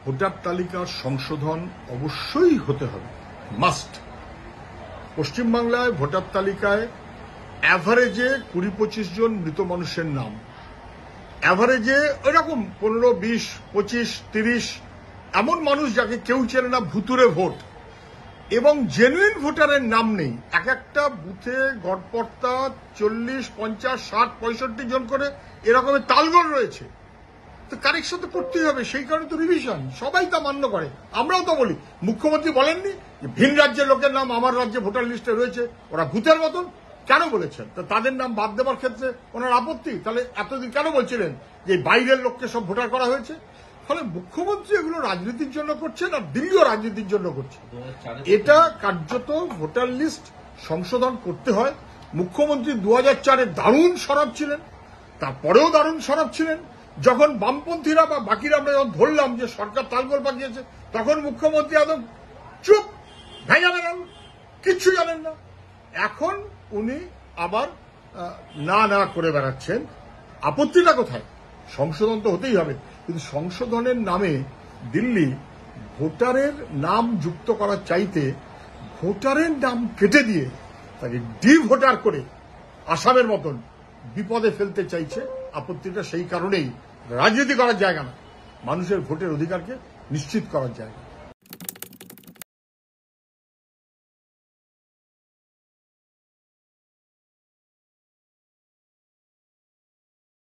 Voter তালিকার সংশোধন অবশ্যই হতে হবে, মাস্ট। পশ্চিমবাংলায় ভোটার তালিকায় অ্যাভারেজে 20-25 জন মৃত মানুষের নাম, অ্যাভারেজে এরকম 15, 20, 25, 30 এমন মানুষ যাকে কেউ চেনে না, ভুতুরে ভোট এবং জেনুইন ভোটারের নাম নেই। এক একটা বুথে গড়পড়তা 40, 50, 60, 65 জন করে এরকমের তালগোল রয়েছে। তো কারেকশন তো করতেই হবে, সেই কারণে তো রিভিশন, সবাই তা মান্য করে, আমরাও তো বলি। মুখ্যমন্ত্রী বলেননি যে ভিন রাজ্যের লোকের নাম আমার রাজ্যে ভোটার লিস্টে রয়েছে, ওরা ভূতের মতন? কেন বলেছেন? তো তাদের নাম বাদ দেওয়ার ক্ষেত্রে ওনার আপত্তি? তাহলে এতদিন কেন বলছিলেন যে বাইরের লোককে সব ভোটার করা হয়েছে? ফলে মুখ্যমন্ত্রী এগুলো রাজনীতির জন্য করছেন, আর দিল্লিও রাজনীতির জন্য করছে। এটা কার্যত ভোটার লিস্ট সংশোধন করতে হয়। মুখ্যমন্ত্রী 2004-এ দারুণ সরব ছিলেন, তারপরেও দারুণ সরব ছিলেন। যখন বামপন্থীরা বা বাকিরা আমরা যখন ধরলাম যে সরকার তালগোল পাকিয়েছে, তখন মুখ্যমন্ত্রী একদম চুপ, ভেঙে বেড়ান, কিচ্ছু জানেন না। এখন উনি আবার না না করে বেড়াচ্ছেন। আপত্তিটা কোথায়? সংশোধন তো হতেই হবে, কিন্তু সংশোধনের নামে দিল্লি ভোটারের নাম যুক্ত করার চাইতে ভোটারের নাম কেটে দিয়ে তাকে ভোটার করে আসামের মতন বিপদে ফেলতে চাইছে। আপত্তিটা সেই কারণেই, রাজনীতি করার জায়গা না, মানুষের ভোটের অধিকারকে নিশ্চিত করার জায়গা।